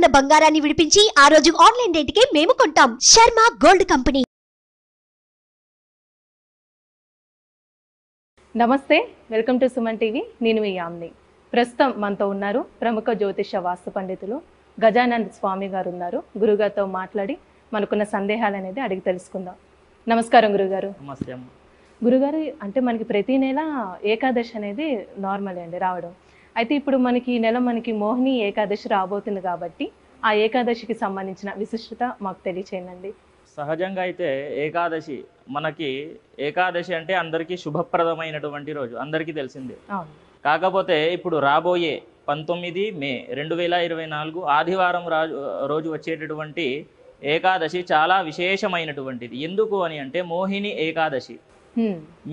తాకట్టులో ఉన్న బంగారాన్ని విడిపించి ఆ రోజు ఆన్లైన్ రేటుకే మేము కొంటాం. Sharma gold company. నమస్తే, వెల్కమ్ టు సుమన్ టీవీ. నేను మీ యామ్ని. ప్రస్తుతం మనతో ఉన్నారు ప్రముఖ జ్యోతిష వాస్తు పండితులు గజానంద్ స్వామి గారు ఉన్నారు. గురుగారితో మాట్లాడి మనకున్న సందేహాలు అనేది అడిగి తెలుసుకుందాం. నమస్కారం గురుగారు. నమస్తే అమ్మ. గురుగారు, అంటే మనకి ప్రతి నెల ఏకాదశి అనేది నార్మల్ అండి రావడం. అయితే ఇప్పుడు మనకి ఈ నెల మనకి మోహిని ఏకాదశి రాబోతుంది కాబట్టి ఆ ఏకాదశికి సంబంధించిన విశిష్టత మాకు తెలియచేయండి. సహజంగా అయితే ఏకాదశి అంటే అందరికీ శుభప్రదమైనటువంటి రోజు, అందరికీ తెలిసిందే. కాకపోతే ఇప్పుడు రాబోయే 19 మే 2024 ఆదివారం రోజు వచ్చేటటువంటి ఏకాదశి చాలా విశేషమైనటువంటిది. ఎందుకు అని అంటే మోహిని ఏకాదశి.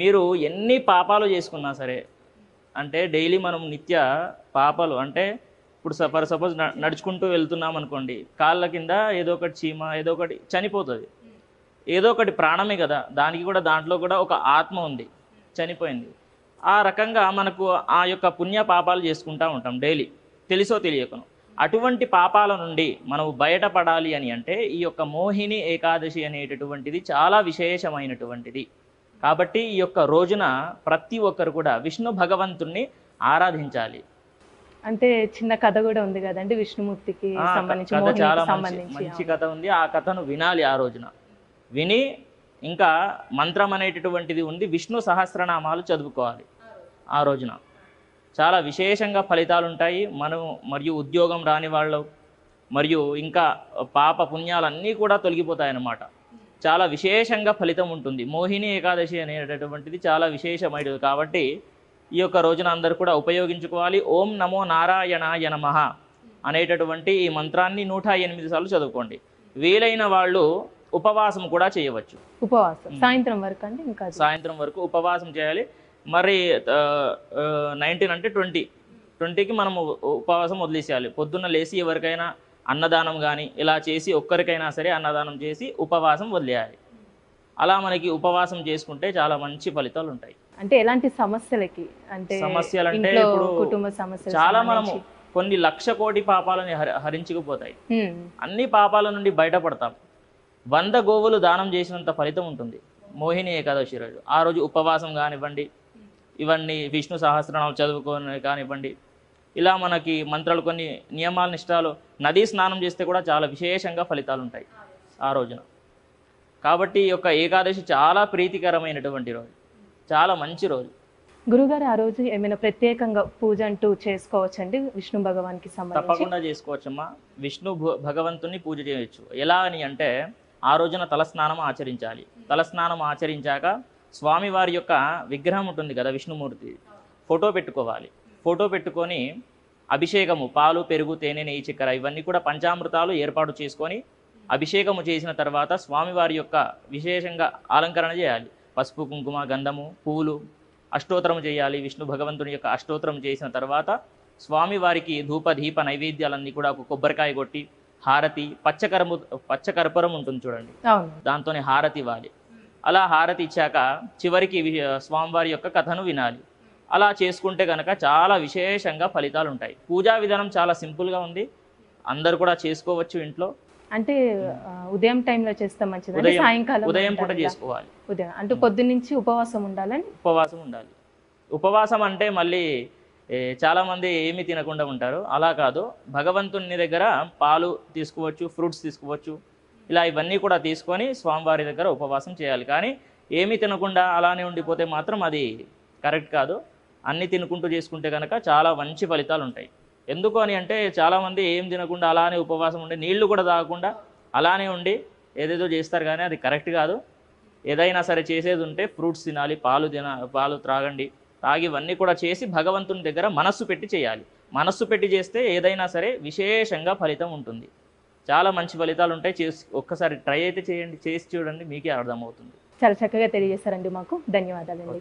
మీరు ఎన్ని పాపాలు చేసుకున్నా సరే, అంటే డైలీ మనం నిత్య పాపాలు అంటే ఇప్పుడు సపోజ్ నడుచుకుంటూ వెళ్తున్నాం అనుకోండి, కాళ్ళ కింద ఏదో ఒకటి చీమ ఏదో ఒకటి చనిపోతుంది. ఏదో ఒకటి ప్రాణమే కదా, దాంట్లో కూడా ఒక ఆత్మ ఉంది, చనిపోయింది. ఆ రకంగా మనకు ఆ యొక్క పుణ్య పాపాలు చేసుకుంటూ ఉంటాం డైలీ, తెలిసో తెలియకను. అటువంటి పాపాల నుండి మనం బయటపడాలి అని అంటే ఈ యొక్క మోహిని ఏకాదశి అనేటటువంటిది చాలా విశేషమైనటువంటిది. కాబట్టి ఈ యొక్క రోజున ప్రతి ఒక్కరు కూడా విష్ణు భగవంతుణ్ణి ఆరాధించాలి. అంటే చిన్న కథ కూడా ఉంది కదండి విష్ణుమూర్తికి సంబంధించి. కథ చాలా మంచి కథ ఉంది. ఆ కథను వినాలి ఆ రోజున. విని ఇంకా మంత్రం అనేటటువంటిది ఉంది, విష్ణు సహస్రనామాలు చదువుకోవాలి ఆ రోజున. చాలా విశేషంగా ఫలితాలు ఉంటాయి. మరియు ఉద్యోగం రాని వాళ్ళు మరియు ఇంకా పాప పుణ్యాలన్నీ కూడా తొలగిపోతాయన్నమాట. చాలా విశేషంగా ఫలితం ఉంటుంది. మోహిని ఏకాదశి అనేటటువంటిది చాలా విశేషమైనది కాబట్టి ఈ యొక్క రోజున అందరూ కూడా ఉపయోగించుకోవాలి. ఓం నమో నారాయణాయ నమః అనేటటువంటి ఈ మంత్రాన్ని 108 సార్లు చదువుకోండి. వీలైన వాళ్ళు ఉపవాసం కూడా చేయవచ్చు. ఉపవాసం సాయంత్రం వరకు అండి, ఇంకా సాయంత్రం వరకు ఉపవాసం చేయాలి. మరి 19 అంటే 20కి మనం ఉపవాసం వదిలేసేయాలి. పొద్దున్న లేచి ఎవరికైనా అన్నదానం కానీ ఇలా చేసి, ఒక్కరికైనా సరే అన్నదానం చేసి ఉపవాసం వదిలేయాలి. అలా మనకి ఉపవాసం చేసుకుంటే చాలా మంచి ఫలితాలు ఉంటాయి. అంటే ఎలాంటి సమస్యలకి, అంటే సమస్యలు అంటే ఇప్పుడు కుటుంబ సమస్యలు చాలా మనము కొన్ని 1,00,000 కోటి పాపాలని హరించుకుపోతాయి. అన్ని పాపాల నుండి బయటపడతాం. 100 గోవులు దానం చేసినంత ఫలితం ఉంటుంది మోహిని ఏకాదశి రోజు. ఆ రోజు ఉపవాసం కానివ్వండి, ఇవన్నీ విష్ణు సహస్రనామాలు చదువుకొని కానివ్వండి, ఇలా మనకి మంత్రాలు కొన్ని నియమాల నిష్టాలు, నదీ స్నానం చేస్తే కూడా చాలా విశేషంగా ఫలితాలు ఉంటాయి ఆ రోజున. కాబట్టి ఈ యొక్క ఏకాదశి చాలా ప్రీతికరమైనటువంటి రోజు, చాలా మంచి రోజు. గురుగారు, ఆ రోజు ఏమైనా ప్రత్యేకంగా పూజ అంటూ చేసుకోవచ్చండి విష్ణు భగవాన్కి సంబంధించి? తప్పకుండా చేసుకోవచ్చమ్మా. విష్ణు భగవంతుని పూజ చేయవచ్చు. ఎలా అని అంటే ఆ రోజున తలస్నానం ఆచరించాలి. తలస్నానం ఆచరించాక స్వామివారి యొక్క విగ్రహం ఉంటుంది కదా విష్ణుమూర్తి, ఫోటో పెట్టుకోవాలి. ఫోటో పెట్టుకొని అభిషేకము, పాలు పెరుగు తేనె నెయ్యి చక్కెర ఇవన్నీ కూడా పంచామృతాలు ఏర్పాటు చేసుకొని అభిషేకము చేసిన తర్వాత స్వామివారి యొక్క విశేషంగా అలంకరణ చేయాలి. పసుపు కుంకుమ గంధము పువ్వులు అష్టోత్తరం చేయాలి. విష్ణు భగవంతుని యొక్క అష్టోత్తరం చేసిన తర్వాత స్వామివారికి ధూప దీప నైవేద్యాలన్నీ కూడా ఒక కొబ్బరికాయ కొట్టి హారతి, పచ్చకర్పూరం ఉంటుంది చూడండి, దాంతోనే హారతి ఇవ్వాలి. అలా హారతి ఇచ్చాక చివరికి స్వామివారి యొక్క కథను వినాలి. అలా చేసుకుంటే కనుక చాలా విశేషంగా ఫలితాలు ఉంటాయి. పూజా విధానం చాలా సింపుల్గా ఉంది, అందరు కూడా చేసుకోవచ్చు ఇంట్లో. అంటే ఉదయం టైంలో చేస్తే మంచిది, సాయంకాలం ఉదయం పూట చేసుకోవాలి. ఉదయం అంటే పొద్దున్నుంచి ఉపవాసం ఉండాలని? ఉపవాసం ఉండాలి. ఉపవాసం అంటే మళ్ళీ చాలామంది ఏమీ తినకుండా ఉంటారు, అలా కాదు. భగవంతుని దగ్గర పాలు తీసుకోవచ్చు, ఫ్రూట్స్ తీసుకోవచ్చు, ఇలా ఇవన్నీ కూడా తీసుకొని స్వామివారి దగ్గర ఉపవాసం చేయాలి. కానీ ఏమీ తినకుండా అలానే ఉండిపోతే మాత్రం అది కరెక్ట్ కాదు. అన్నీ తినుకుంటూ చేసుకుంటే కనుక చాలా మంచి ఫలితాలు ఉంటాయి. ఎందుకు అని అంటే చాలామంది ఏం తినకుండా అలానే ఉపవాసం ఉండి నీళ్లు కూడా తాగకుండా అలానే ఉండి ఏదేదో చేస్తారు, కానీ అది కరెక్ట్ కాదు. ఏదైనా సరే చేసేది ఉంటే ఫ్రూట్స్ తినాలి, పాలు త్రాగండి, తాగి ఇవన్నీ కూడా చేసి భగవంతుని దగ్గర మనస్సు పెట్టి చేయాలి. మనస్సు పెట్టి చేస్తే ఏదైనా సరే విశేషంగా ఫలితం ఉంటుంది. చాలా మంచి ఫలితాలు ఉంటాయి. ఒక్కసారి ట్రై అయితే చేయండి, చేసి చూడండి, మీకే అర్థమవుతుంది. చాలా చక్కగా తెలియజేశారండి మాకు. ధన్యవాదాలండి.